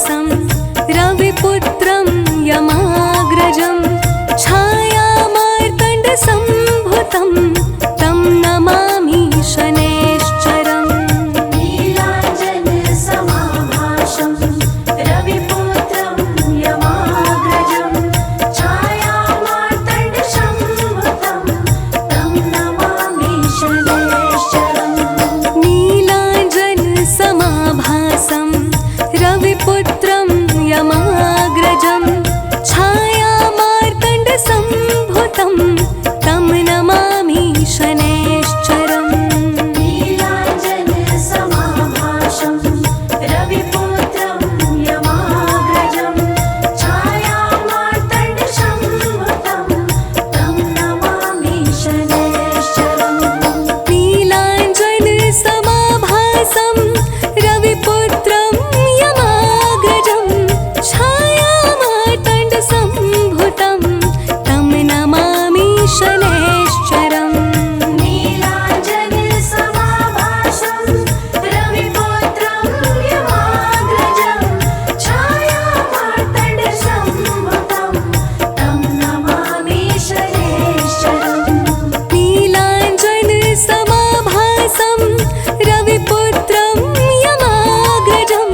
समाभासं रविपुत्रं यमाग्रजं छायामार्तण्डसम्भुतं तं नमामि शनैश्चरम्। नीलाञ्जनसमाभासं रविपुत्रं यमाग्रजं छायामार्तण्डसम्भुतं तं नमामि शनैश्चरम्। नीलाञ्जनसमाभासं रविपुत्रं यमाग्रजं छायामार्तण्डसम्भुतं तं नमामि शनैश्चरम्। नीलाञ्जनसमाभासं रविपुत्रं यमाग्रजं छायामार्तण्डसम्भुतं तं नमामि शनैश्चरम्। नीलाञ्जनसमाभासं रविपुत्रं यमाग्रजं छायामार्तण्डसम्भुतं तं नमामि शनैश्चरम्। नीलाञ्जनसमाभासं रविपुत्रं यमाग्रजं छायामार्तण्डसम्भुतं तं नमामि शनैश्चरम्। नीलाञ्जनसमाभासं रविपुत्रं यमाग्रजं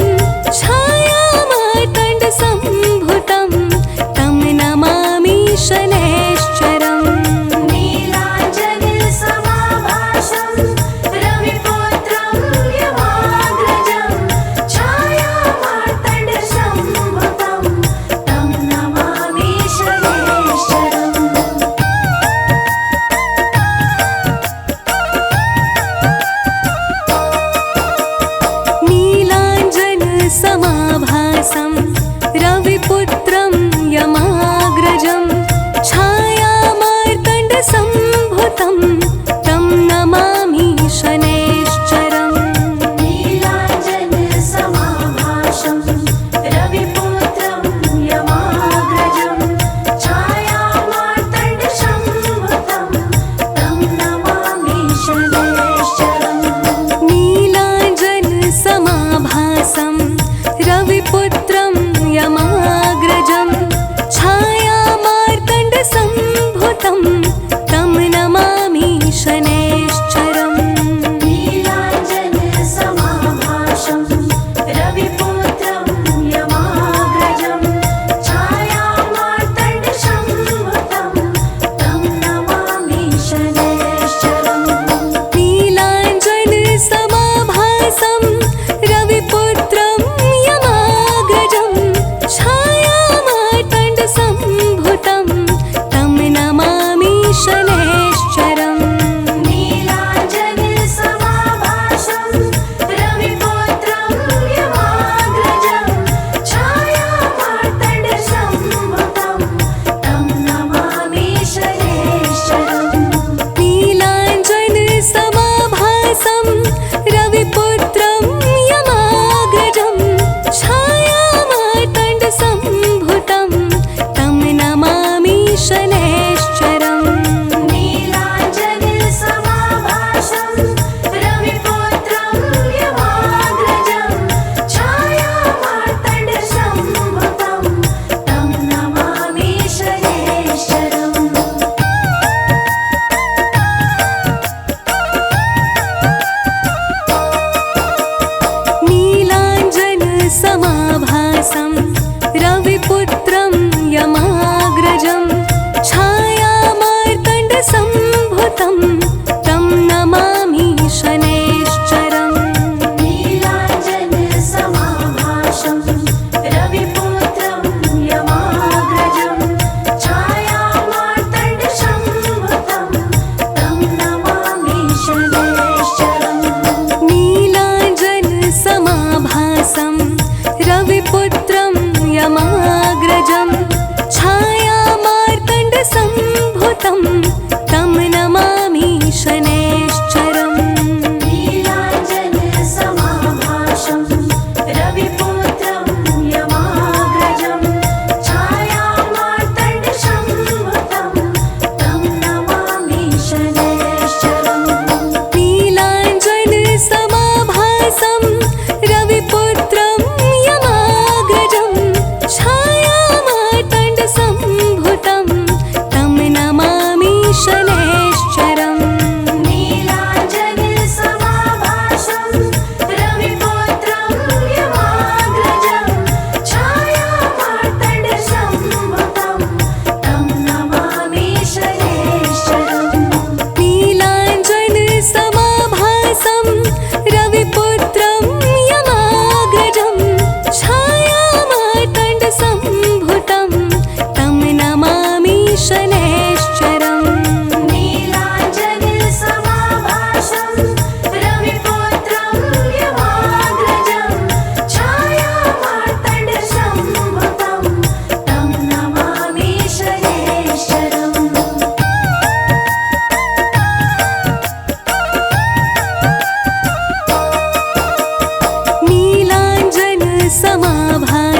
छायामार्तण्डसम्भुतं तं नमामि शनैश्चरम्। नीलाञ्जनसमाभासं रविपुत्रं यमाग्रजं छायामार्तण्डसम्भुतं तं नमामि शनैश्चरम्। नीलाञ्जनसमाभासं रविपुत्रं यमाग्रजं छायामार्तण्डसम्भुतं तं नमामि शनैश्चरम्। नीलाञ्जनसमाभासं रविपुत्रं यमाग्रजं छायामार्तण्डसम्भुतं तं नमामि शनैश्चरम्। नीलाञ्जनसमाभासं रविपुत्रं यमाग्रजं छायामार्तण्डसम्भुतं तं नमामि शनैश्चरम्। नीलाञ्जनसमाभासं रविपुत्रं यमाग्रजं छायामार्तण्डसम्भुतं तं नमामि शनैश्चरम्। नीलाञ्जनसमाभासं रविपुत्रं यमाग्रजं छायामार्तण्डसम्भुतं तं नमामि शनैश्चरम्। नीलाञ्जनसमाभासं रविपुत्रं यमाग्रजं छायामार्तण्डसम्भुतं तं नमामि शनैश्चरम्। नीलाञ्जनसमाभासं रविपुत्रं यमाग्रजं छायामार्तण्डसम्भुतं तं नमामि शनैश्चरम्। नीलाञ्जनसमाभासं रविपुत्रं यमाग्रजं छायामार्तण्डसम्भुतं तं नमामि शनैश्चरम्। नीलाञ्जनसमाभासं रविपुत्रं यमाग्रजं छायामार्तण्डसम्भुतं तं नमामि शनैश्चरम्। नीलाञ्जनसमाभासं रविपुत्रं यमाग्रजं छायामार्तण्डसम्भुतं तं नमामि शनैश्चरम्। नीलाञ्जनसमाभासं रविपुत्रं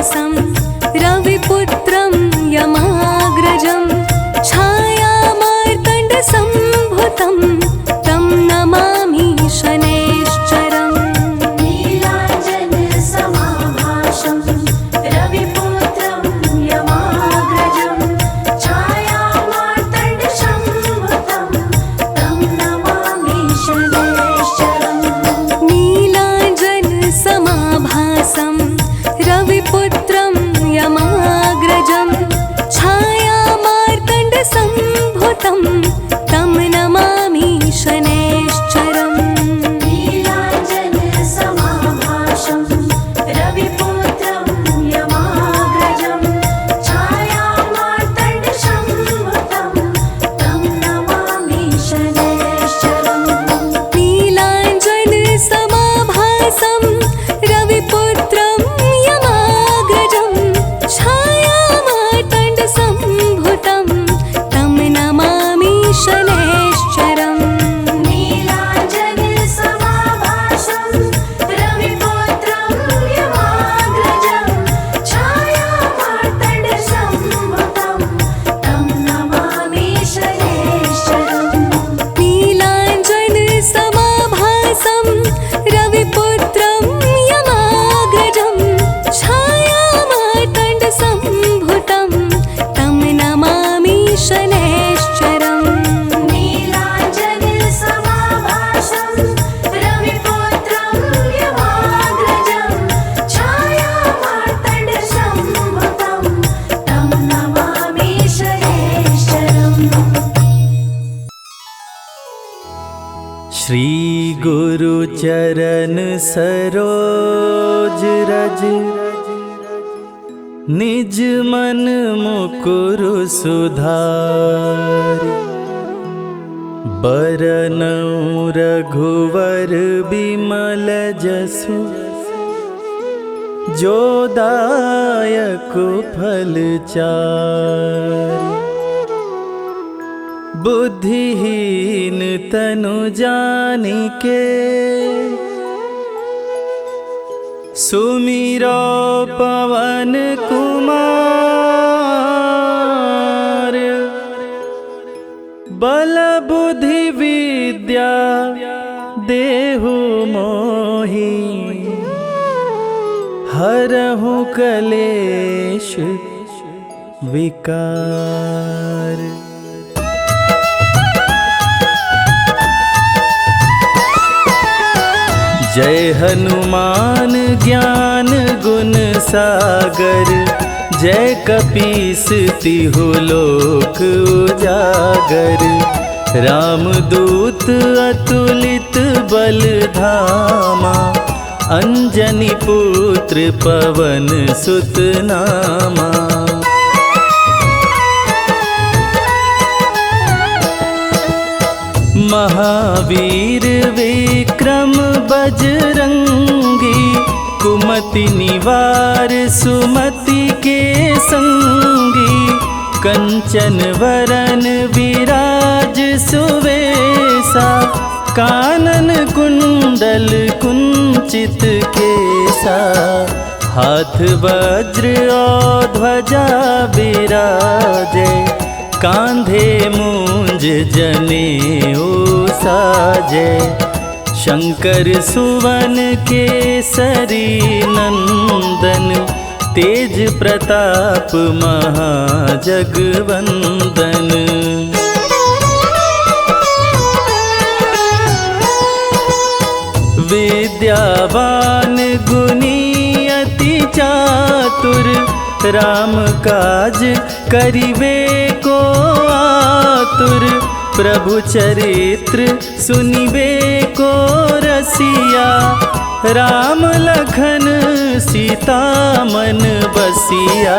समाभासं रविपुत्रं यमाग्रजं छायामार्तण्डसम्भुतं तं नमामि शनैश्चरम् नीलाञ्जनसमाभासं रविपुत्रं यमाग्रजं छायामार्तण्डसम्भुतं तं नमामि शनैश्चरम् नीलाञ्जनसमाभासं रविपुत्रं यमाग्रजं छायामार्तण्डसम्भुतं तं नमामि शनैश्चरम् नीलाञ्जनसमाभासं रविपुत्रं यमाग्रजं छायामार्तण्डसम्भुतं तं नमामि शनैश्चरम् नीलाञ्जनसमाभासं रविपुत्रं यमाग्रजं छायामार्तण्डसम्भुतं तं नमामि शनैश्चरम् नीलाञ्जनसमाभासं रविपुत्रं यमाग्रजं छायामार्तण्डसम्भुतं तं नमामि शनैश्चरम् नीलाञ्जनसमाभासं रविपुत्रं यमाग्रजं छायामार्तण्डसम्भुतं तं नमामि शनैश्चरम् नीलाञ्जनसमाभासं रविपुत्रं यमाग्रजं छायामार्तण्डसम्भुतं तं नमामि शनैश्चरम् श्री गुरु चरण सरोज रज निज मन मुकुरु सुधारि बरनउँ रघुवर बिमल जसु जो दायक फल चारि बुद्धिहीन तनु जानिके सुमिरो पवन कुमार बल बुद्धि विद्या देहु मोहि हरहु कलेश विकार। जय हनुमान ज्ञान गुण सागर जय कपीस तिहु लोक उजागर रामदूत अतुलित बल धामा अंजनी पुत्र पवन सुत नामा। महावीर विक्रम बजरंगी कुमति निवार सुमति के संगी कंचन वरन विराज सुवेसा कानन कुंडल कुंचित केसा हाथ वज्र और ध्वजा विराजे कांधे मूंज जनेऊ साजे शंकर सुवन केसरी नंदन तेज प्रताप महाजगवंदन। विद्यावान गुणी अति चातुर राम काज करिवे को आतुर प्रभु चरित्र सुनिवे को रसिया राम लखन सीता मन बसिया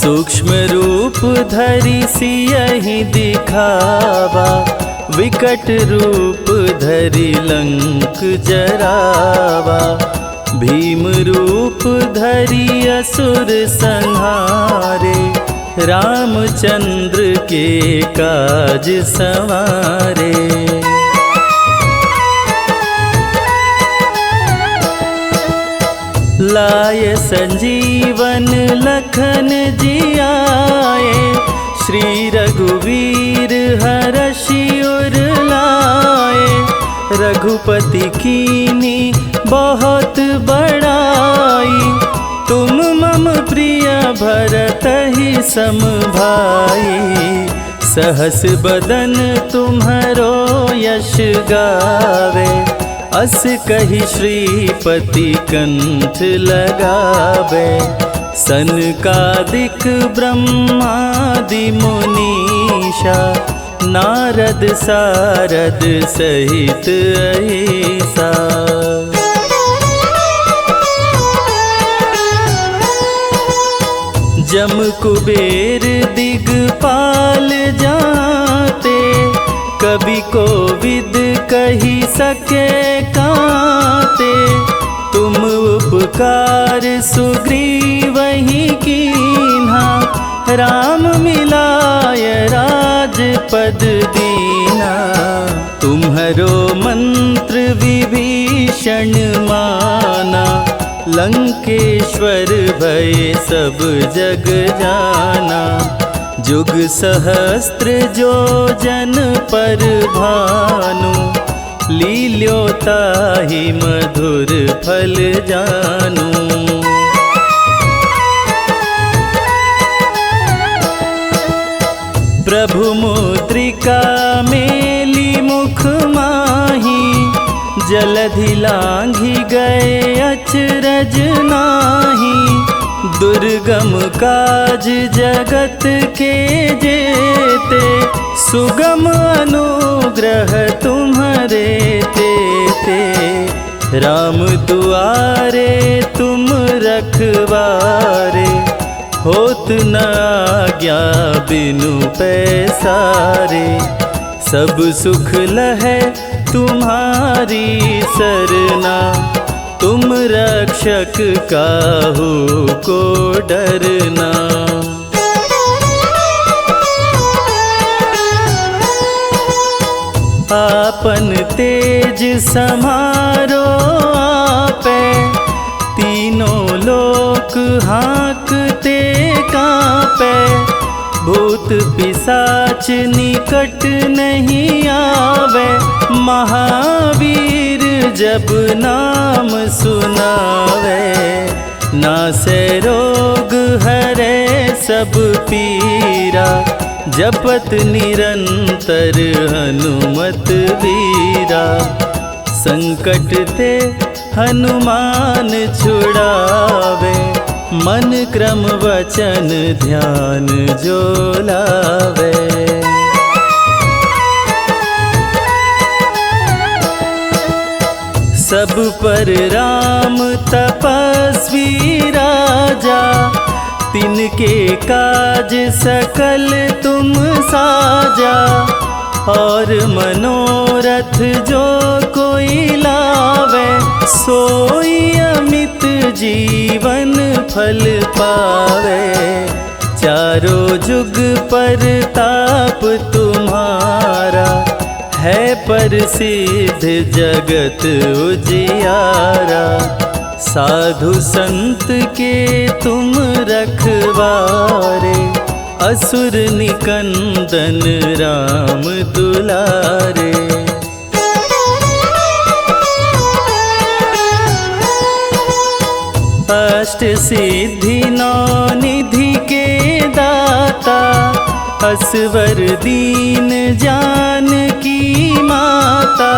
सूक्ष्म रूप धरि सियहि दिखावा विकट रूप धरि लंक जरावा भीम रूप धरि असुर संहारे रामचंद्र के काज सवारे। लाय संजीवन लखन जियाए, श्री रघुवीर हरषि उर लाए। रघुपति कीनी बहुत बड़ाई, तुम मम प्रिय भरत ही सम भाई। सहस बदन तुम्हरो यश गावे, अस कहि श्रीपति कंठ लगावे। सनकादिक ब्रह्मादि मुनीषा, नारद सारद सहित अहिसा। जम कुबेर दिगपाल जाते, कवि कोविद कही सके काते। तुम उपकार सुग्रीवहि कीन्हा, राम मिलाय राजपद दीना। तुम्हरो मंत्र विभीषण माना, लंकेश्वर भय सब जग जाना। जुग सहस्त्र जो जन पर भानु, लील्योताहि मधुर फल जानू। प्रभु मुद्रिका मेली मुख माही, जलधि लांघि गए अचरज नाही। दुर्गम काज जगत के जेते, सुगम अनुग्रह तुम्हरे तेते। राम दुआरे तुम रखवारे, होत न आज्ञा बिनु पैसारे। सब सुख लहै तुम्हारी सरना, तुम रक्षक काहू को डरना। आपन तेज समारो आपे, तीनों लोक हाँकते कांपे। भूत पिशाच निकट नहीं आवे, महावीर जब नाम सुनावे। नासै रोग हरै सब पीरा, जपत निरंतर हनुमत वीरा। संकट ते हनुमान छुड़ावे, मन क्रम वचन ध्यान जो लावे। सब पर राम तपस्वी राजा, तिनके काज सकल तुम साजा। और मनोरथ जो कोई लावे, सोई अमित जीवन फल पावे। चारों जुग पर ताप तुम्हारा, है प्रसिद्ध जगत उजियारा। साधु संत के तुम रखवारे, असुर निकंदन राम दुलारे। अष्ट सिद्धि नौ निधि के दाता, असवर दीन जानकी माता।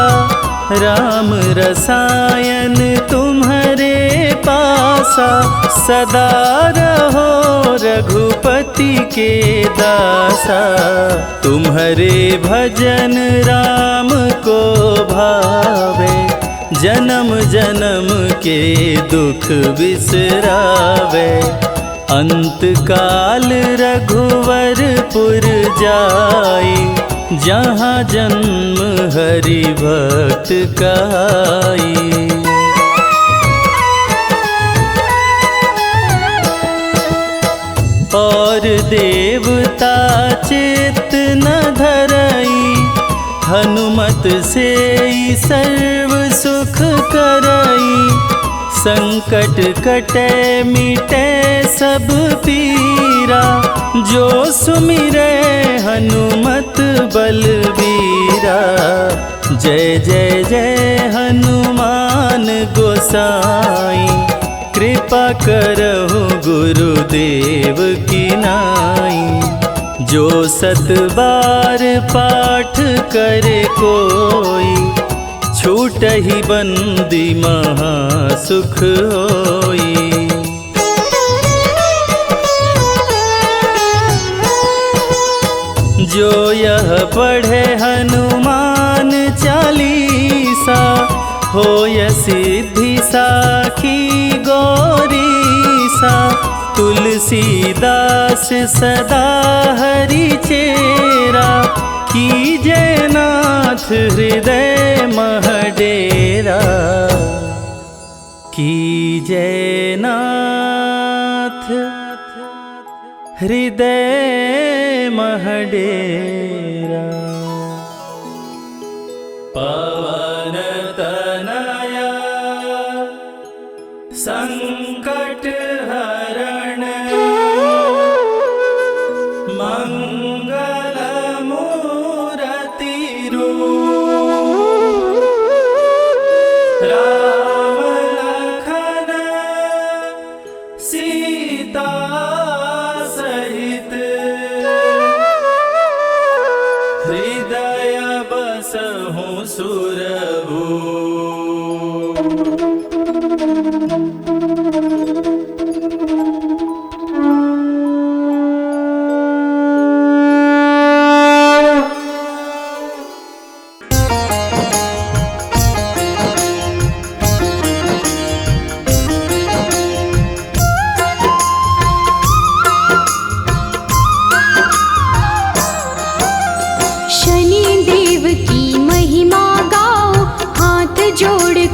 राम रसायन तुम्हारे पासा, सदा रहो रघुपति के दासा। तुम्हारे भजन राम को भावे, जन्म जन्म के दुख बिसरावे। अंत काल रघुवरपुर जाई, जहाँ जन्म हरि भक्त कहाई। और देवता चित्त न धरई, हनुमत से सर्व सुख करई। संकट कटे मिटे सब पीरा, जो सुमिरे हनुमत बलबीरा। जय जय जय हनुमान गोसाई, कृपा करहु गुरुदेव की नाई। जो 7 बार पाठ करे कोई, छूटहि बंदी महा सुख होई। जो यह पढ़े हनुमान चालीसा, होय सिद्धि साखी गौरीसा। तुलसीदास सदा हरि चेरा, कीजय नाथ हृदय मह डेरा। कीजय नाथ हृदय मह डेरा। पवन तनया संकट हरण, मंगल मूरति रूप। राम लखन सीता सहित, हृदय बसहु सुरभूप।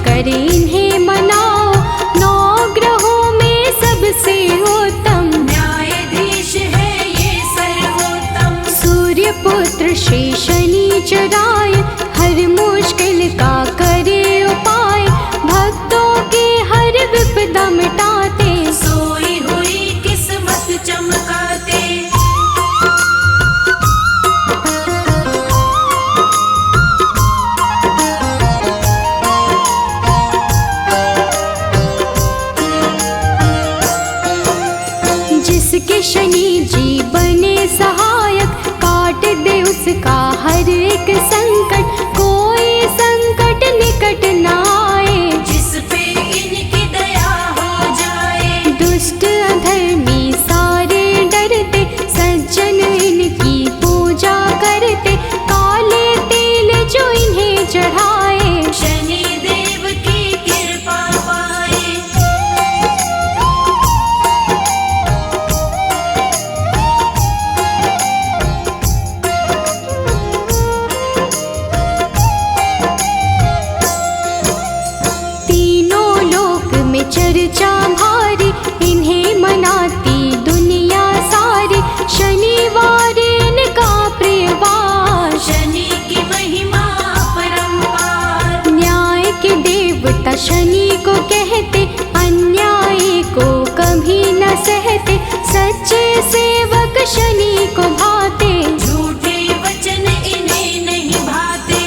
कर इन्हें मनाओ, 9 ग्रहों में सबसे उत्तम न्यायाधीश है ये सर्वोत्तम। सूर्य पुत्र श्री शनिचराय, हर मुश्किल का करे उपाय। भक्तों की हर विपदा मिटाते, सोई हुई किस्मत चमकाते। जिसके शनि जी बने सहायक, काट दे उसका हर एक संकट। कोई संकट निकट न आए, जिस पे इनकी दया हो जाए। दुष्ट अधर्मी सारे डरते, सज्जन इनकी पूजा करते। काले तेल जो इन्हें चढ़ाए, शनि देव की कृपा पाए। चर्चा भारी, इन्हें मनाती दुनिया सारी। शनिवार इनका प्रियवार, शनि की महिमा परंपार। न्याय के देवता शनि को कहते, अन्याय को कभी न सहते। सच्चे सेवक शनि को भाते, झूठे वचन इन्हें नहीं भाते।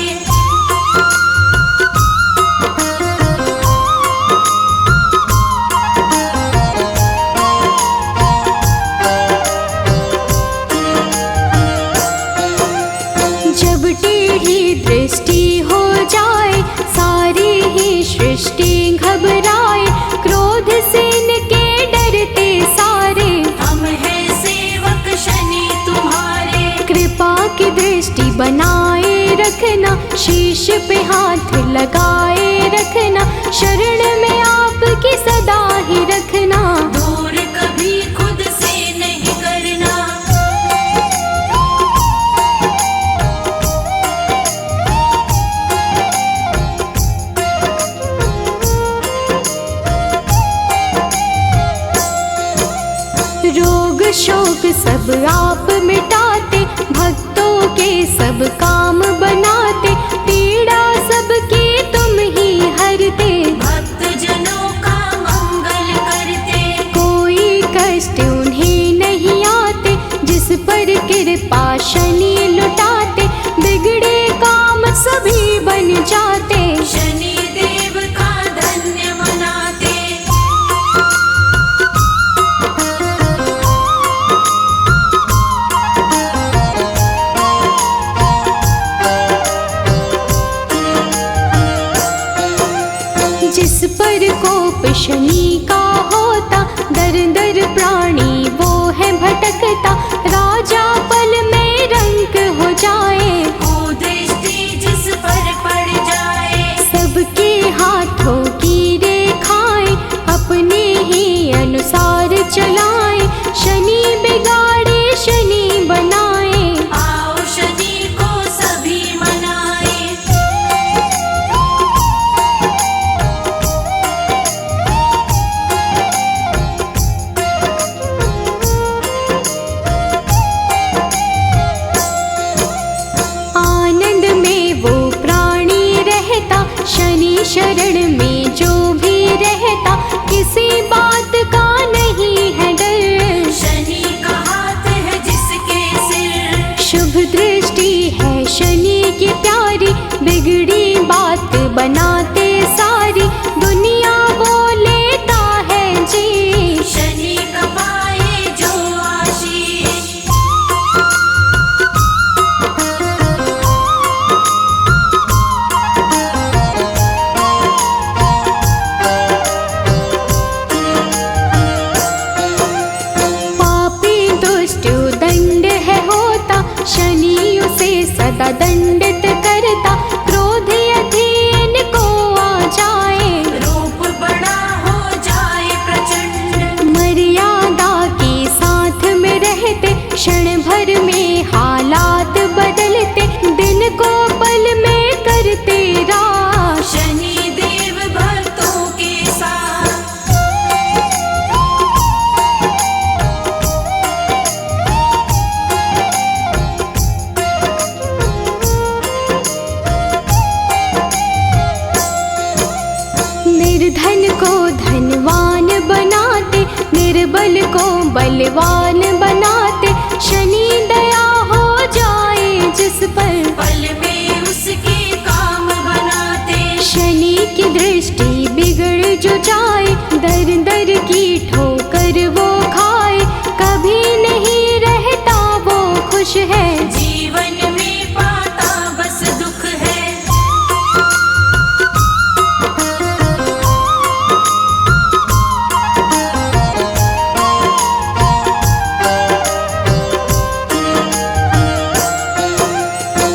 जब टेढ़ी दृष्टि हो जाए, सारी ही सृष्टि घबराए। क्रोध से इनके डरते सारे, हम हैं सेवक शनि तुम्हारे। कृपा की दृष्टि बनाए रखना, शीश पे हाथ लगाए रखना। शरण में आपकी सदा ही रखना, दूर कभी खुद से नहीं करना। रोग शोक सब आप मिटाते, भक्तों के सब काम बनाते। पीड़ा सबकी तुम ही हरते, भक्त जनों का कोप शनि का होता, दर दर प्राणी वो है भटकता, राजा पल में रंक हो जाए, कुदृष्टि जिस पर पड़ जाए। सबके हाथों की रेखाएं अपने ही अनुसार चलाए, शनि बिगाड़े शनि बनाए, आओ शनि को सभी मनाए। आनंद में वो प्राणी रहता, शनि शरण में जो भी रहता, किसी बात का नहीं है डर, शनि का हाथ है जिसके सिर, शुभ दृष्टि है शनि की प्यारी, बिगड़ी बात बनाते सारी, दुनिया वो लेता है जी, शनि का पाए जो आशीष। पापी दुष्ट दंड है होता, शनि उसे सदा दंडित करता, क्रोध यदि इनको आ जाए, रूप बड़ा हो जाए प्रचंड, मर्यादा के साथ में रहते, क्षण भर में हालात बदलते, दिन को पल में करते राश, शनि देव भक्तों के साथ। निर्धन को धनवान बनाते, निर्बल को बलवान बनाते, शनि दया हो जाए जिस पर, पल में उसके काम बनाते, शनि की दृष्टि बिगड़ जो जाए, दर दर की ठोकर वो खाए, कभी नहीं रहता वो खुश है, जीवन में पाता बस दुख है।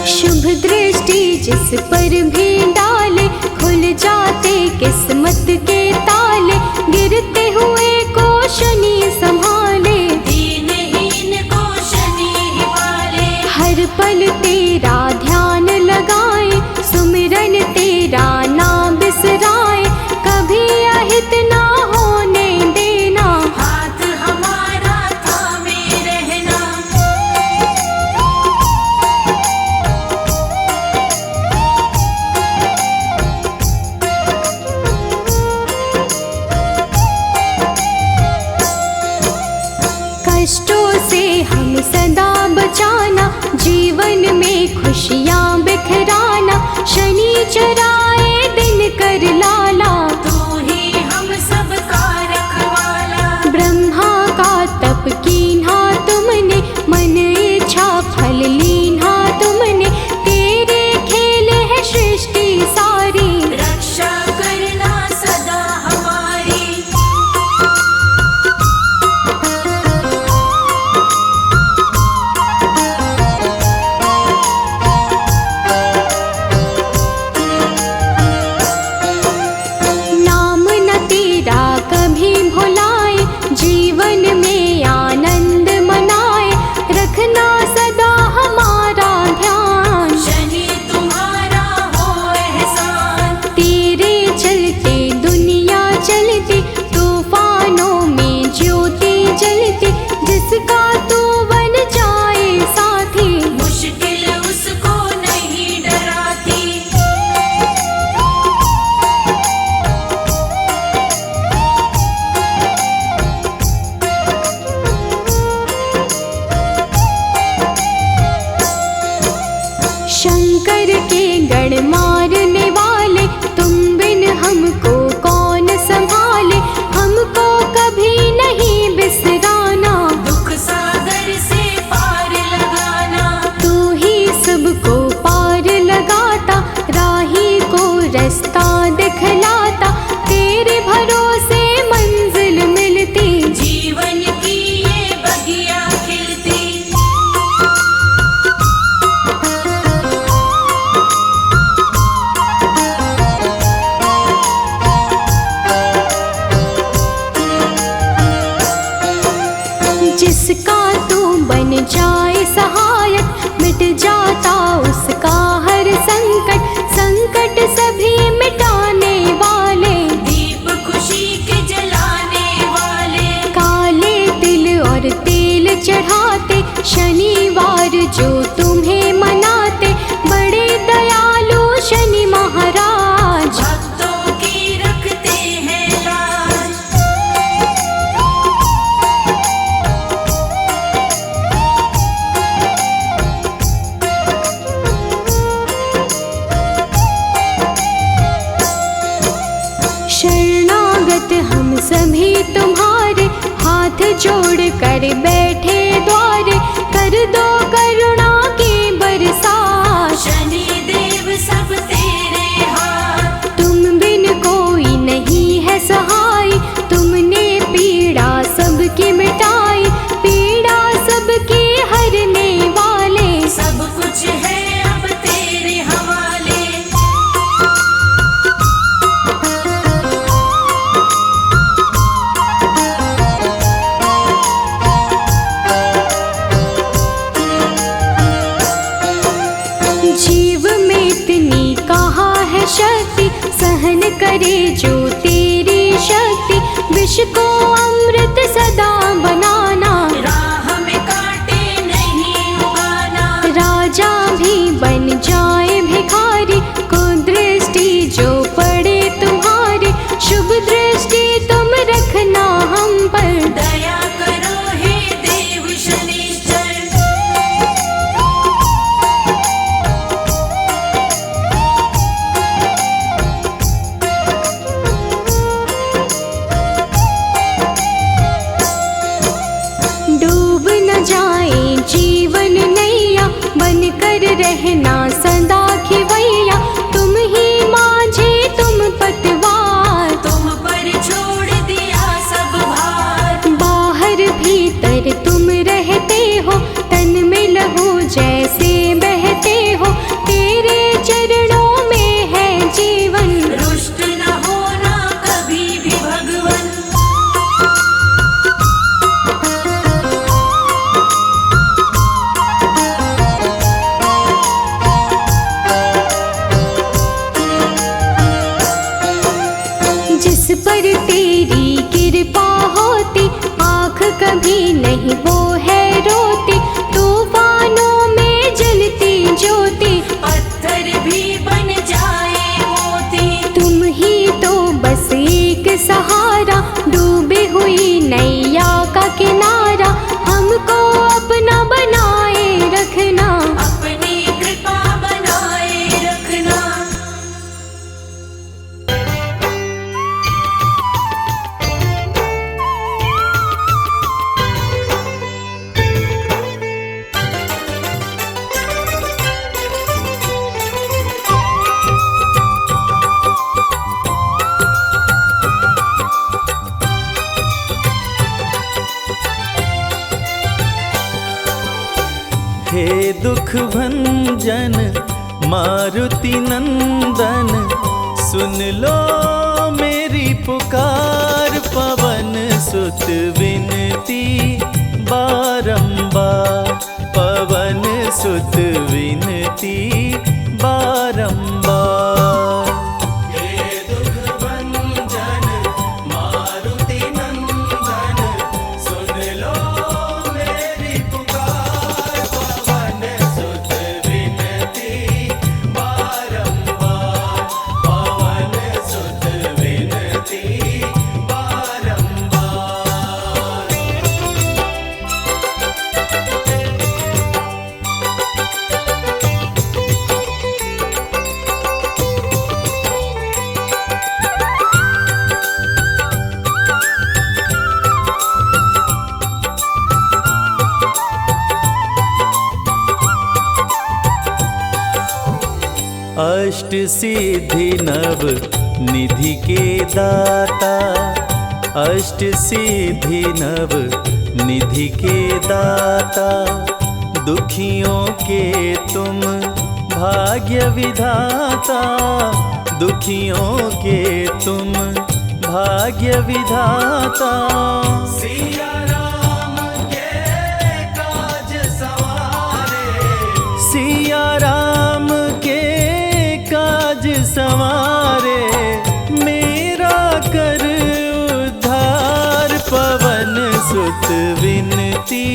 शुभ दृष्टि जिस पर भी डाले, खुल जाते किस्मत के ताले, गिरते हुए को शनि संभाले, दीनहीन को शनि ही पाले, हर पल तेरा ध्यान लगाए, सुमिरन तेरा ना बिसराए, कभी अहित ना होने देना, हाथ हमारा थामे रहना। कष्टों से हम सदा बचाना, जीवन में खुशियाँ बिखराना, शनि चराए दिन कर लाला, तू ही हम सबका रखवाला, ब्रह्मा का तप कीन्हा तुमने, मन इच्छा फल लीन्हा तुमने, तेरे खेल है सृष्टि सारी, रक्षा करना सदा हमारी। बन जाए सहायक, मिट जाता उसका हर संकट। संकट सभी मिटाने वाले, दीप खुशी के जलाने वाले, काले तिल और तेल चढ़ाते, शनिवार जो तुम्हें मनाते, बड़े दयालु शनि महाराज। भक्तों की रखते हैं लाज। शरणागत हम सभी तुम्हारे, हाथ जोड़ कर बैठे द्वारे, कर दो करुणा की बरसात। शनि देव सब तेरे हाथ, तुम बिन कोई नहीं है सहाय, तुमने पीड़ा सबकी मिटाई, पीड़ा सबकी हरने वाले। सब कुछ है अब तेरे हवाले। जीव में इतनी कहाँ है शक्ति, सहन करे जो तेरी शक्ति, विष को अमृत सदा बनाना, राह में कांटे नहीं उगाना। राजा भी बन जाए भिखारी, कुदृष्टि जो पड़े तुम्हारी, शुभ दृष्टि तुम रखना हम पर। दया करो हे देव शनिश्चर। डूब न जाए जीवन नैया, बन कर रहना सदा खिवैया, तुम ही माझे तुम पतवार। तुम पर छोड़ दिया सब भार, बाहर भीतर तुम रहते हो, तन में लहू जैसे बहते हो, तेरे चरणों में है जीवन। रुष्ट न होना कभी भी भगवन। जिस पर तेरी कृपा होती, आँख कभी नहीं वो है रोती, तूफानों में जलती ज्योति, पत्थर भी बन जाए मोती। तुम ही तो बस एक सहारा, डूबी हुई नैया का किनारा, हमको अपना बनाए रखना। अपनी कृपा बनाए रखना। हे दुख भंजन मारुति नंदन, सुन लो मेरी पुकार, पवन सुत विनती बारंबार, पवन सुत विनती बारंबार। हे दुख भंजन मारुति नंदन, सुन लो मेरी पुकार, पवन सुत विनती बारंबार, पवन सुत विनती बारंबार। अष्ट सिद्धि नव निधि के दाता, अष्ट सिद्धि नव निधि के दाता, दुखियों के तुम भाग्य विधाता, दुखियों के तुम भाग्य विधाता। सिया राम के काज संवारे, मेरा कर उद्धार। पवन सुत विनती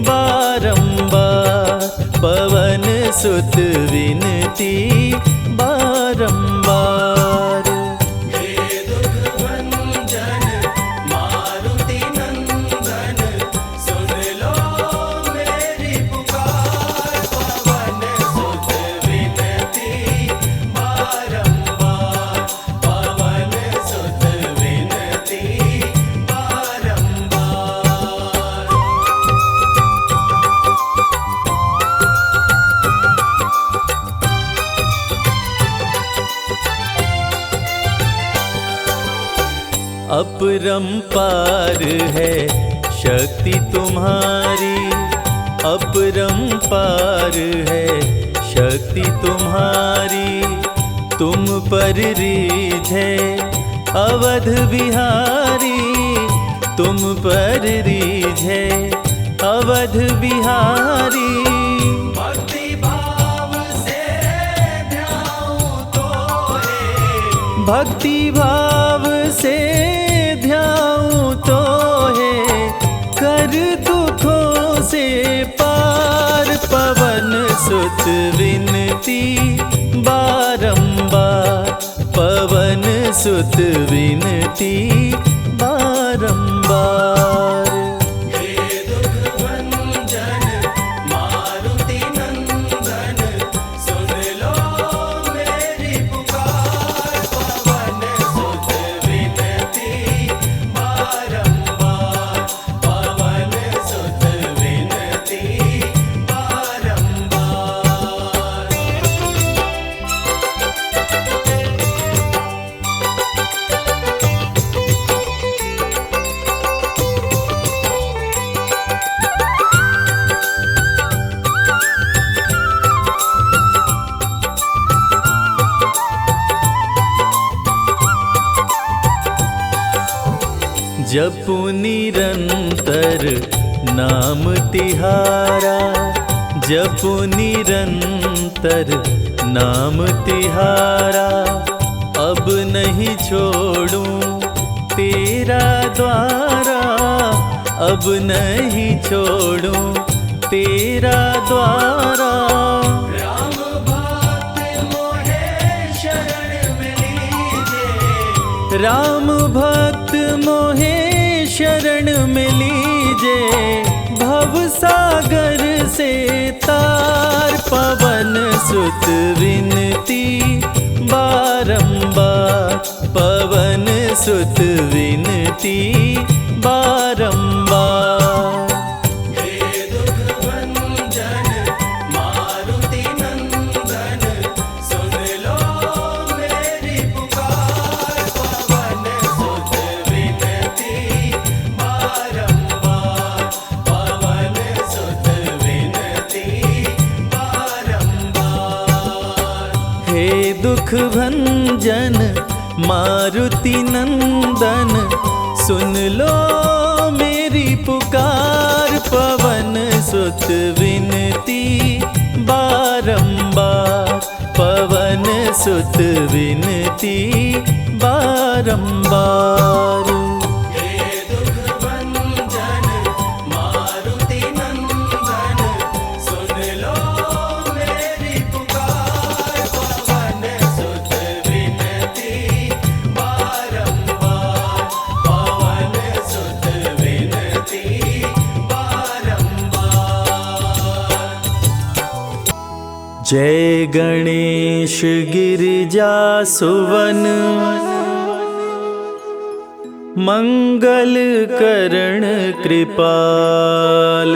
बारंबार, पवन सुत विनती बारंबार। अपरंपार है शक्ति तुम्हारी, अपरंपार है शक्ति तुम्हारी। तुम पर रीझे अवध बिहारी, तुम पर रीझे अवध बिहारी। भक्ति भाव से ध्याऊं तो है, भक्ति भाव से ध्याऊं तो है, कर दुखों से पार। पवन सुत विनती बारंबार, पवन सुत विनती बारंबार। जपु निरंतर नाम तिहारा, जपु निरंतर नाम तिहारा। अब नहीं छोड़ूं तेरा द्वारा, अब नहीं छोड़ूं तेरा द्वारा। राम भक्त मोहे शरण में लीजे, राम भक्त मोहे शरण में लीजे। भव सागर से तार, पवन सुत विनती बारंबार, पवन सुत विनती बारंबार। दुख भंजन मारुति नंदन, सुन लो मेरी पुकार। पवन सुत विनती बारंबार, पवन सुत विनती बारंबार। जय गणेश गिरिजा सुवन, मंगल करण कृपाल।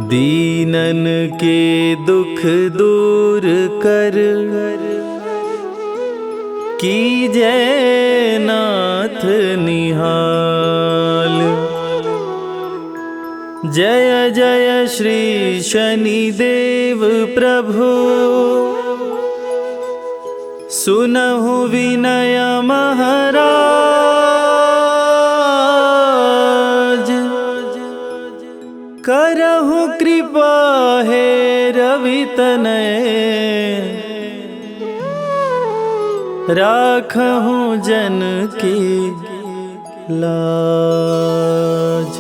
दीनन के दुख दूर कर, कीजय नाथ निहाल। जय जय श्री शनिदेव प्रभु, सुनहु विनय महाराज। करहु कृपा हे रवि तनय, राखहूँ जन की लाज।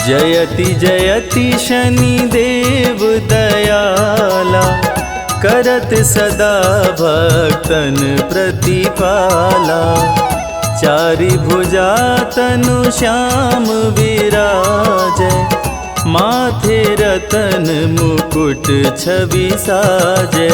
जयति जयति शनिदेव दयाला, करत सदा भक्तन प्रतिपाला। चारि भुजा तनु श्याम विराजै, माथे रतन मुकुट छवि साजै।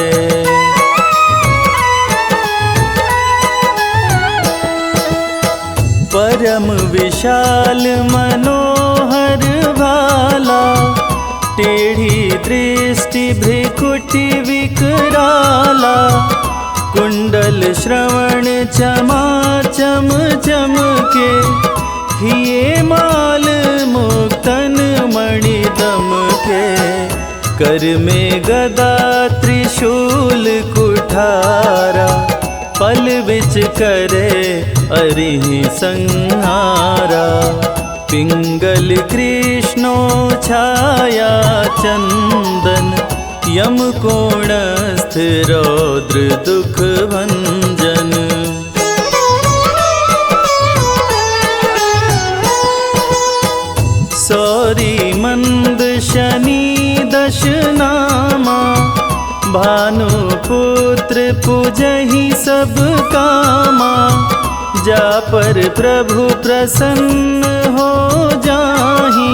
परम विशाल मनोहर भाला, टेढ़ी दृष्टि भ्रिकुटि विकराला। कुंडल श्रवण चमाचम चमके, हिये माल मुक्तन मणि दमके। कर में गदा त्रिशूल कुठारा, पल बिच करे अरिहि संहारा। पिंगल कृष्णो छाया चंदन, यम कोणस्थ रौद्र दुख भंजन। सौरी मंद शनि दश नामा, भानुपुत्र पूजहि सब कामा। जा पर प्रभु प्रसन्न हो जाहि,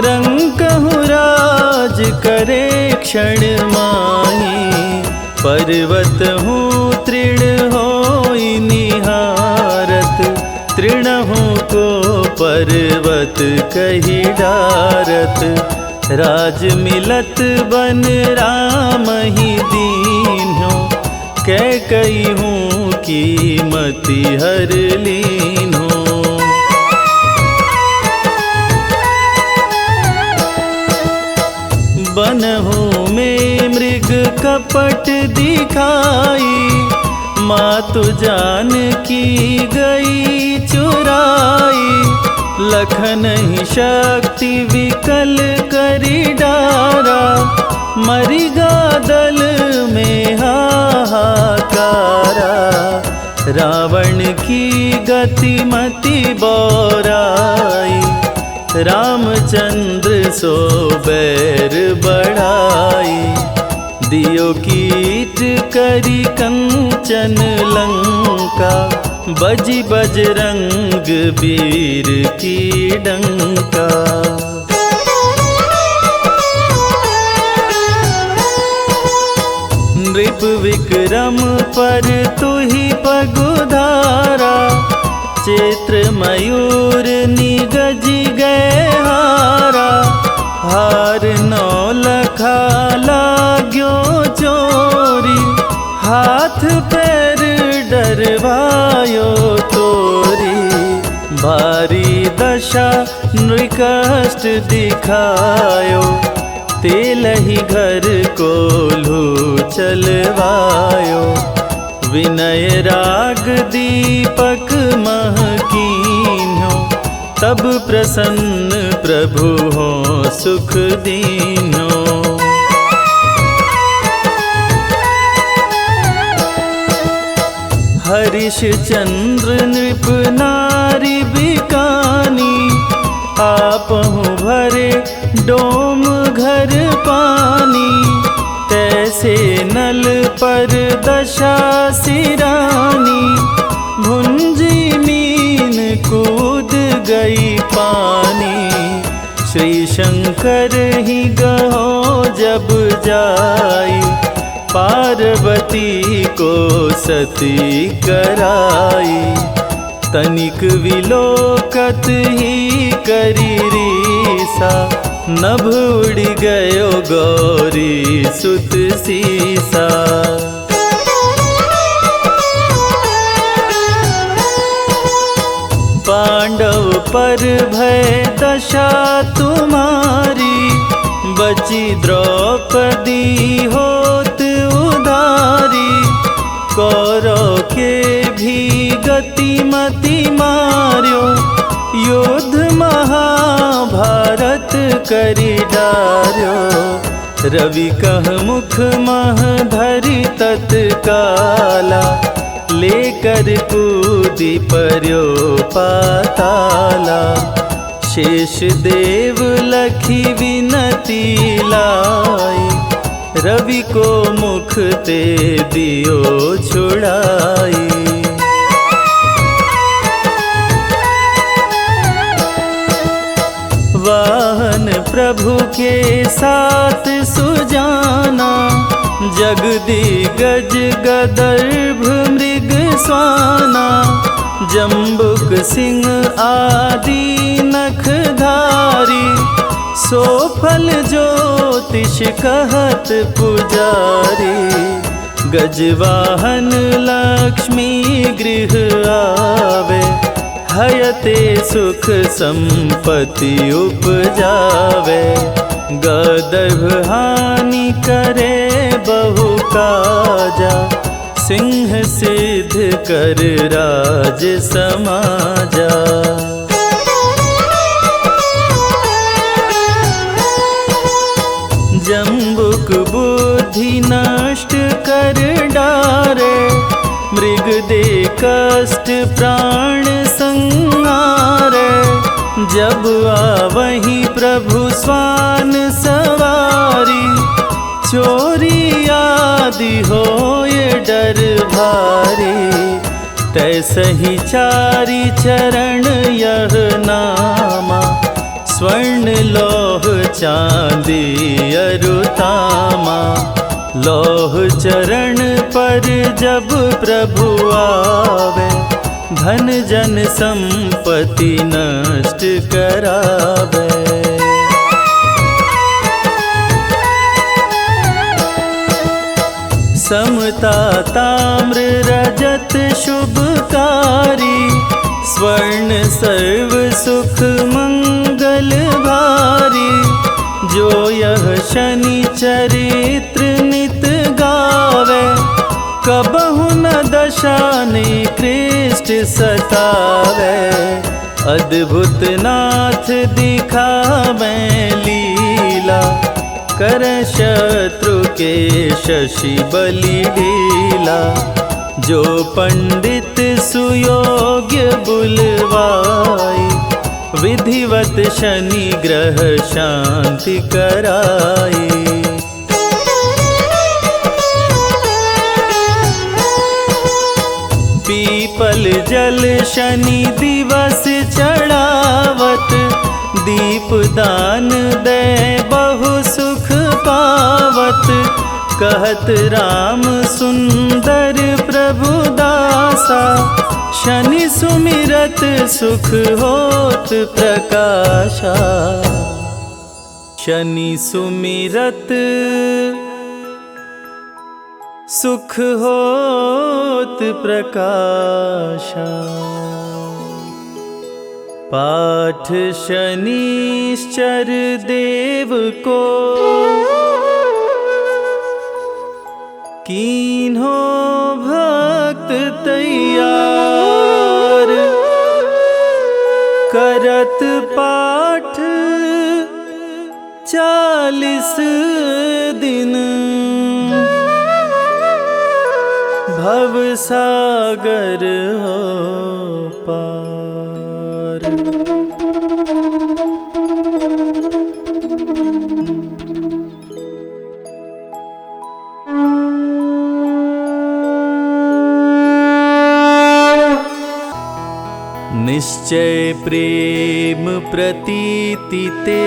रंकहु राज करे क्षण माहि। पर्वत हूँ तृण होई निहारत, तृणहु को पर्वत कहि डारत। राज मिलत बन राम ही दीन्हो, कैकई हूँ कीमति हर लीन्हो। बनहु में मृग कपट दिखाई, मातु जानकी गई चुराई। लखन ही शक्ति विकल करि डारा, मरिगा दल में हाहाकारा। रावण की गति मति बौराई, रामचंद्र सो बैर बढ़ाई। दियो कीट करी कंचन लंका, बजी बजरंग वीर की डंका। नृप विक्रम पर तुहि पगुधारा, चित्र मयूर निगजी गए हारा। हार नौलखा लाग्यो चोरी, हाथ पैर डरवायो तोरी। भारी दशा नृकष्ट दिखायो, तेलहि घर कोल्हू चलवायो। विनय राग दीपक महकीन्हो, तब प्रसन्न प्रभु हो सुख दीन्हो। हरिश चंद्र नृप नारी बिकानी, आपहु भरे डोम घर पानी। तैसे नल पर दशा सिरानी, भुंजी मीन कूद गई पानी। श्री शंकर ही गहो जब जाई, पार्वती को सती कराई। तनिक विलोकत ही करी रीसा, नभ उड़ गयो गौरी सुत सीसा। पांडव पर भय दशा तुम्हारी, बची द्रौपदी होत उधारी। कौरव के भी गति मति मार्यो, युद्ध महाभारत करि डार्यो। रवि कह मुख मह धरि तत्काला, लेकर कूदी पर्यो पाताला। शेष देव लखी विनती लाई, रवि को मुख ते दियो छुड़ाई। वाहन प्रभु के साथ सुजाना, जगदिगज गदर्भ मृग स्वाना। जम्बुक सिंह आदि नखधारी, सो फल ज्योतिष कहत पुजारी। गजवाहन लक्ष्मी गृह आवे, हयते सुख संपत्ति उपजावे। गदर्भ हानि करे बहु काजा, सिंह सिद्ध कर राज समाजा। जम्बुक बुद्धि नष्ट कर डारे, मृग दे कष्ट प्राण संहारे। जब आवहि प्रभु स्वान सवारी, चोरी आदि होए डर भारी। तैसहि चारि चरण यह नामा, स्वर्ण लौह चांदी अरुतामा। लौह चरण पर जब प्रभु आवे, धन जन संपत्ति नष्ट करावे। समता ताम्र रजत शुभकारी, स्वर्ण सर्व सुख मंगल भारी। जो यह शनि चरित्र नित गावे, कबहु न दशा निकृष्ट सतावे। अद्भुत नाथ दिखावे लीला, कर शत्रु के शशि बलि लीला। जो पंडित सुयोग्य बुलवाई, विधिवत शनि ग्रह शांति कराई। पीपल जल शनि दिवस चढ़ावत, दीप दान दे बहु सुख पावत। कहत राम सुंदर प्रभु दासा, शनि सुमिरत सुख होत प्रकाशा। शनि सुमिरत सुख होत प्रकाशा। पाठ शनिश्चर देव को, कीन्हो भक्त तैयार। करत पाठ 40 दिन, भव सागर हो पार। निश्चय प्रेम प्रतीति ते,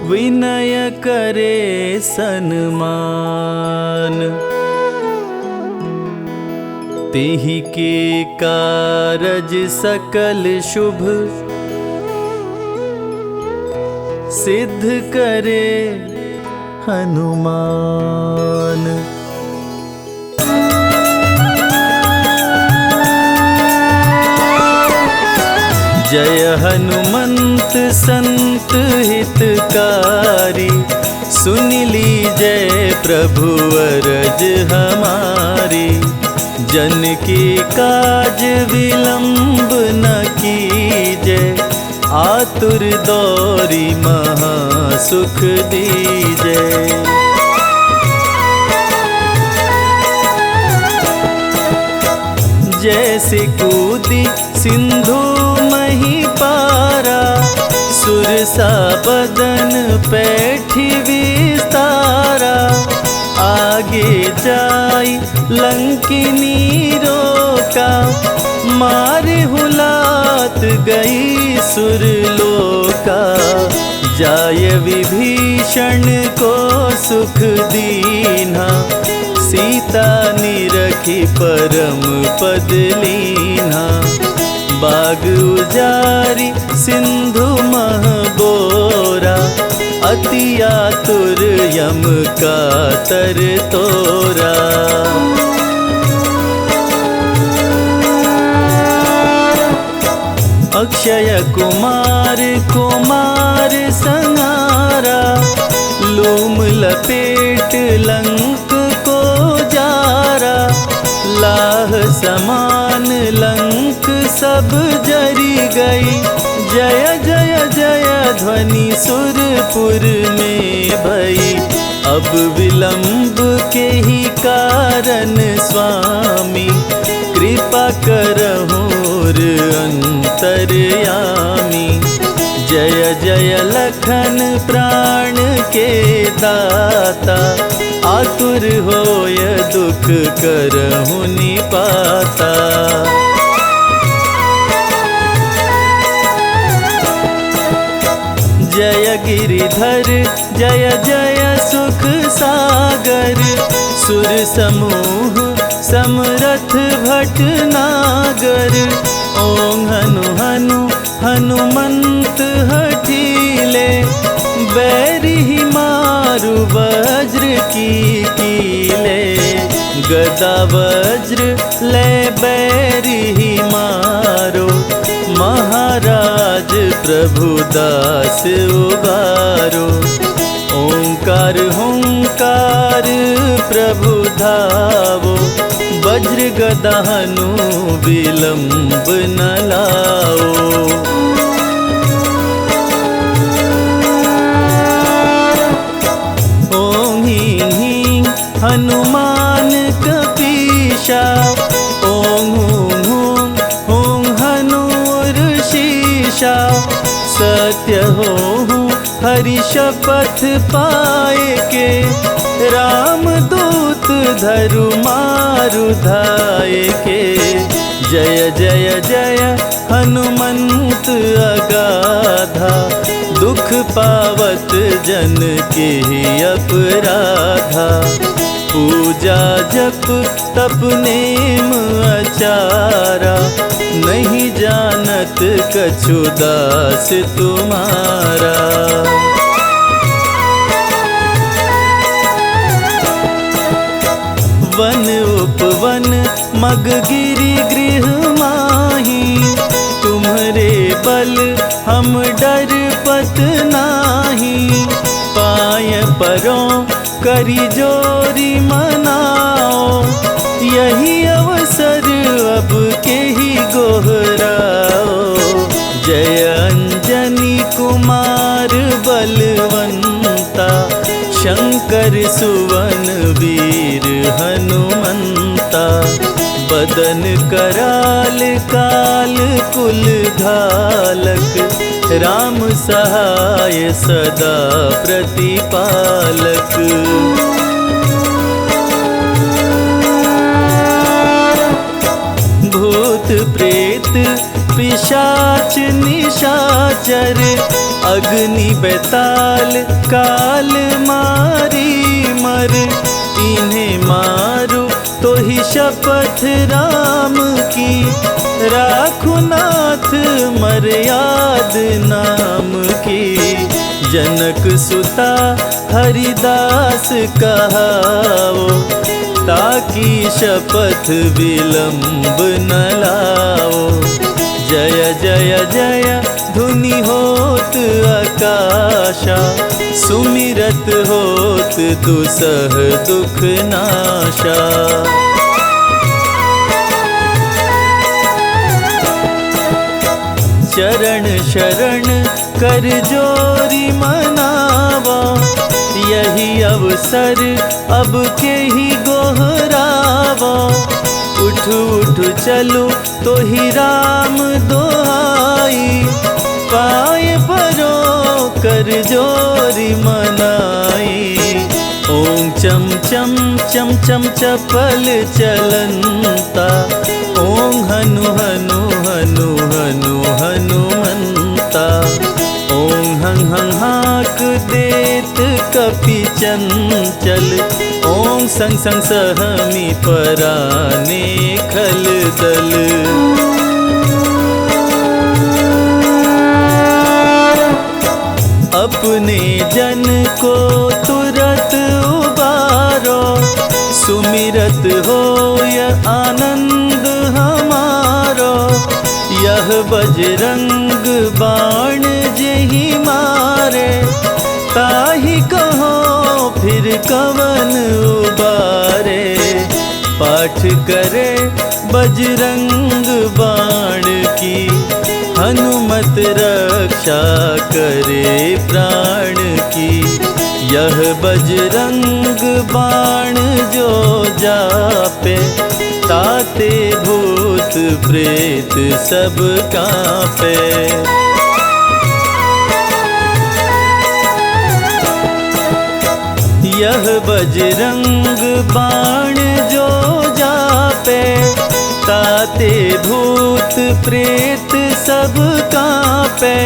विनय करे सन्मान। तेहि के कारज सकल शुभ, सिद्ध करे हनुमान। जय हनुमंत संत हितकारी, सुन लीजय प्रभु अरज हमारी। जन की काज विलंब न कीजय, आतुर दौरी महासुख दीजे। जैसे कूदी सिंधु मही पारा, सुरसा बदन पैठी विस्तारा। आगे जाई लंकिनी रोका, मारे हुलात गई सुरलोका। जाय विभीषण को सुख दीन्हा, सीता निरखी परम पद लीन्हा। बाग उजारी सिंधु मह बोरा, अति आतुर यम का तर तोरा। अक्षय कुमार कुमार संहारा, लूम लपेट लंक को जारा। लाह समान लंक सब जरी गई, जय जय जय ध्वनि सुरपुर में भई। अब विलंब के ही कारण स्वामी, कृपा करहुर अंतर्यामी। जय जय लखन प्राण के दाता, आतुर होय दुख करहु निपाता। जय गिरिधर जय जय सुख सागर, सुर समूह समरथ भटनागर। ओं हनु हनु हनुमंत हठीले, बैरी मारु वज्र की कीले। गदा वज्र ले बैरी मारो, महाराज प्रभुदास उबारो। ओंकार हुंकार प्रभु धावो, वज्र गदा हनु विलंब न लाओ। ओं हीं हीं हनुमान कपीशा, ओं हूं हूं हूं हनुर शीशा। सत्य हो हरि शपथ पाए के, राम दूत धरु मारु धाय के। जय जय जय हनुमंत अगाधा, दुख पावत जन के अपराधा। पूजा जप तप नेम आचारा, नहीं जानत कछु दास तुम्हारा। वन उपवन मग गिरि गृह माही, तुम्हरे बल हम डर पत नाही। पाय परों करी जोरी मनाओ, यही अवसर अब के ही गोहराओ। जय अंजनी कुमार बलवंता, शंकर सुवन वीर हनुमंता। बदन कराल काल कुल घालक, राम सहाय सदा प्रतिपालक। भूत प्रेत पिशाच निशाचर, अग्नि बेताल काल मारी मर। इन्हें मारो तो ही शपथ राम की, राखु नाथ मर्याद नाम की। जनक सुता हरिदास कहाओ, ताकि शपथ विलंब न लाओ। जय जय जय धुनि होत आकाशा, सुमिरत होत दुसह दुख नाशा। चरण शरण कर जोरी मनावा, यही अवसर अब के ही गोहरावा। उठ उठ चलो तो ही राम दोहाई, पाए परो कर जोरी मनाई। ओम चम चम चम चम चपल चलंता, ओम हनु हनु हनु हनु हनुमंता। ओम हं हं हाक देत कपि चंचल, ओम संग संग सहमी पराने खल दल। अपने जन को तुरत उबारो, सुमिरत होय आनंद हमारो। यह बजरंग बाण जेहि मारे, ताहि कहो फिर कवन उबारे। पाठ करे बजरंग बाण की, हनुमत रक्षा करे प्राण की। यह बजरंग बाण जो जापे, ताते भूत प्रेत सब कांपे। यह बजरंग बाण जो जापे, ताते भूत प्रेत सब कांपे।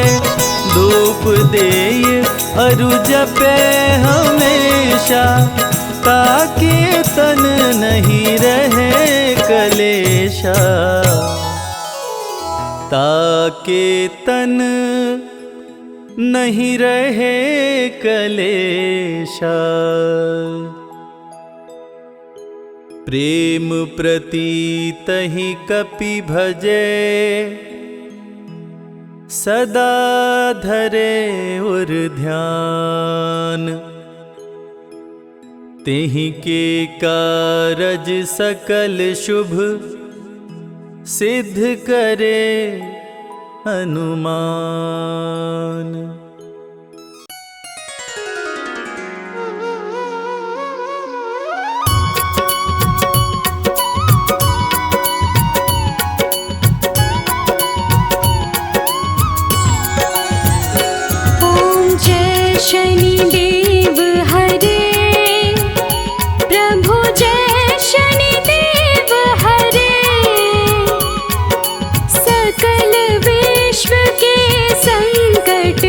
धूप देय अरु जपे हमेशा, ताके तन नहीं रहे कलेशा। ताके तन नहीं रहे कलेशा। प्रेम प्रतीत ही कपि भजे, सदा धरे उर ध्यान। तेहि के कारज सकल शुभ, सिद्ध करे हनुमान। शनि देव हरे, प्रभु जय शनि देव हरे। सकल विश्व के संकट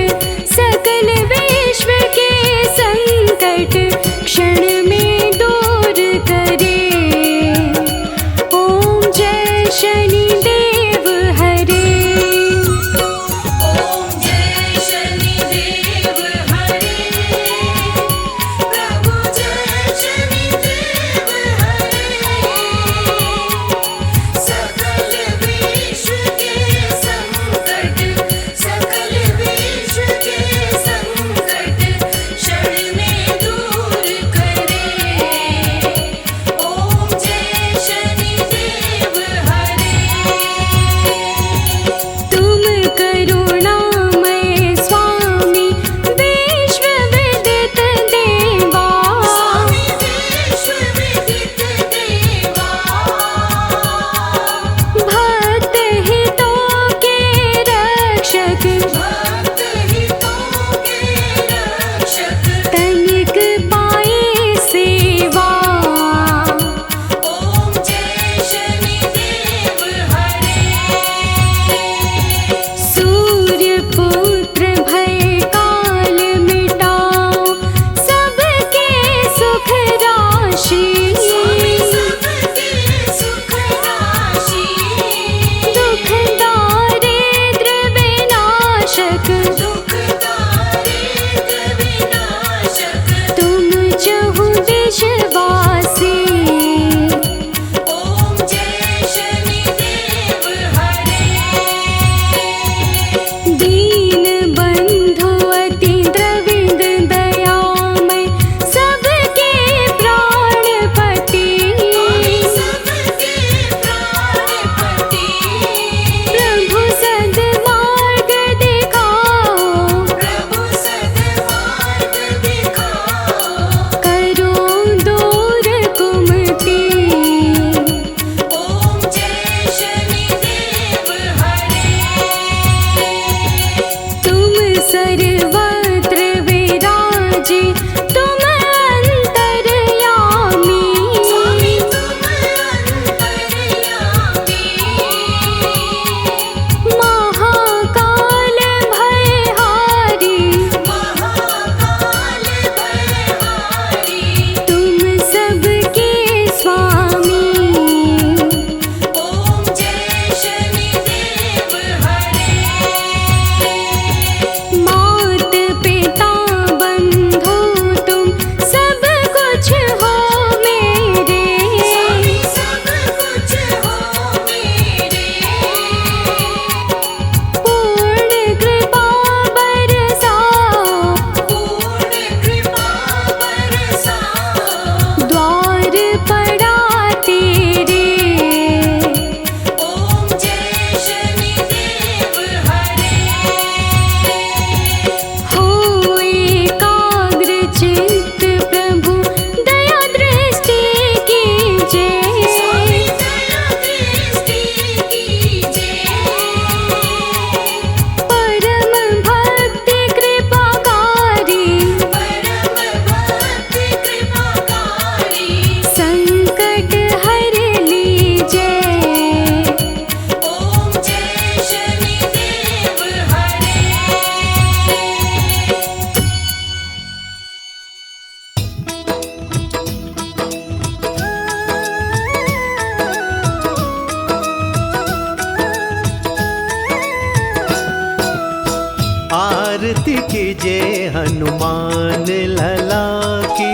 आरती कीजिए हनुमान लला की,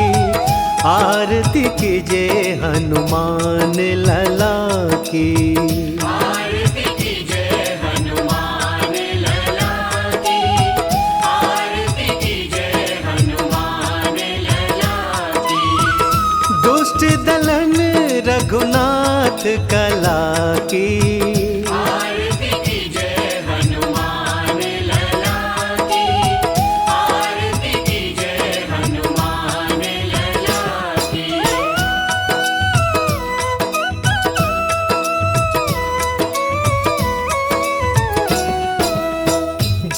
आरती कीजिए हनुमान लला की। आरती कीजिए हनुमान लला की, आरती कीजिए हनुमान लला की। दुष्ट दलन रघुनाथ कला की, आरती कीजिए हनुमान लला की, आरती कीजिए हनुमान लला की।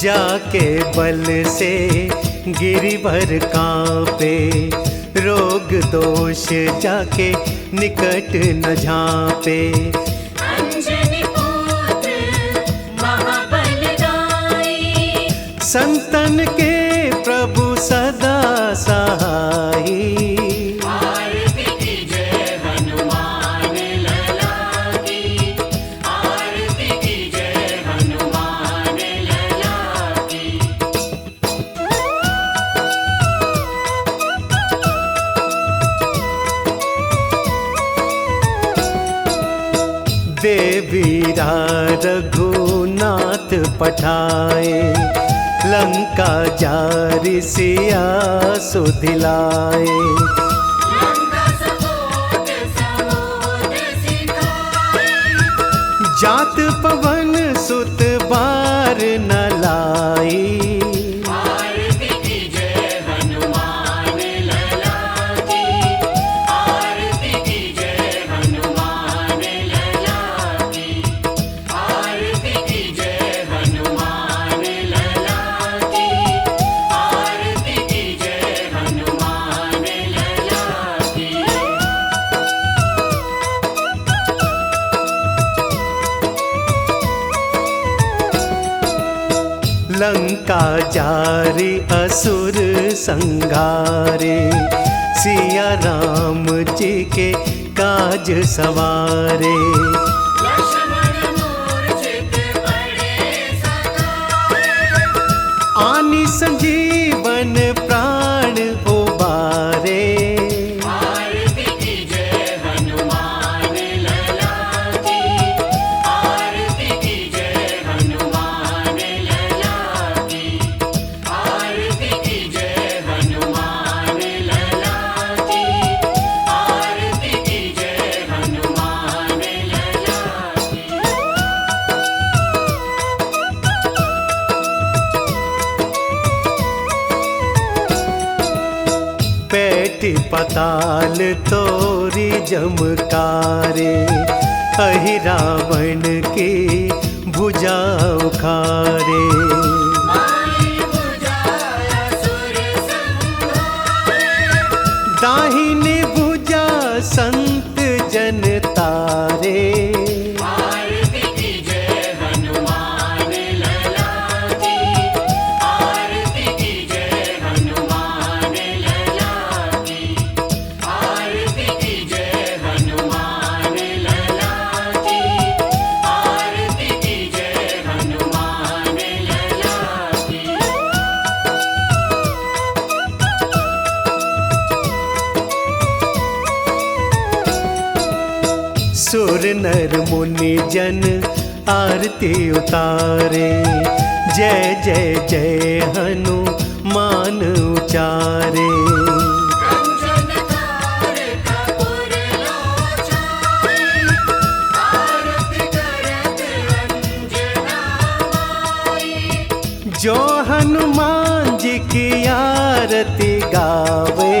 जाके बल से गिरिवर कांपे, रोग दोष जाके निकट न झांपे। अंजनी पुत्र महाबलदाई, संतन के प्रभु सदा सहाई। आरती कीजिए हनुमान लला की, आरती कीजिए हनुमान लला की। देवीरा रघुनाथ पठाए, लंका जारि सिया सुधिलाए। लंका सपोत समुद्र सिखाए, जात पवन सुत बार न लाई। आरती कीजिए हनुमान लला की, आरती कीजिए हनुमान लला की, आरती कीजिए हनुमान लला की, आरती कीजिए हनुमान लला की। लंका जारी असुर संघारे, सिया राम जी के काज सवारे। लक्ष्मण मूर्छित पड़े सकाए, आनी संजीवन प्राण उबारे। आरती कीजिए हनुमान लला की, आरती कीजिए हनुमान लला की, आरती कीजिए हनुमान लला की, आरती कीजिए हनुमान लला की। पैठ पताल तोरी जमकारे, अहि रावण की भुजा उखारे। माई बुझाय असुर संहारे, दाहिनी भुजा संत जन तारे। आरती कीजिए हनुमान लला की, आरती कीजिए हनुमान लला की, आरती कीजिए हनुमान लला की, आरती कीजिए हनुमान लला की। सुर नर मुनि जन आरती उतारे, जय जय जय हनुमान उचारे। कंचन थार कपूर लोचन, आरती करत अंजना माई। जो हनुमान जी की आरती गावे,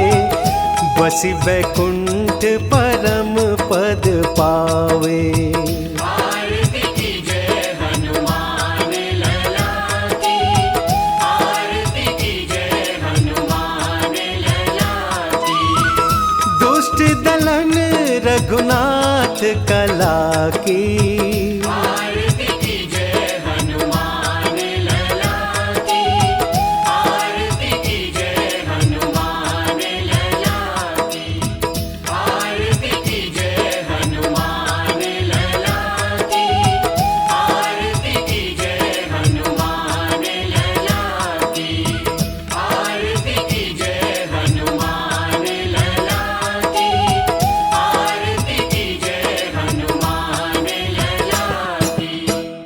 बसी वैकुंठ परम पद पावे। आरती कीजिए हनुमान लला की, आरती कीजिए हनुमान लला की। दुष्ट दलन रघुनाथ कला की, आरती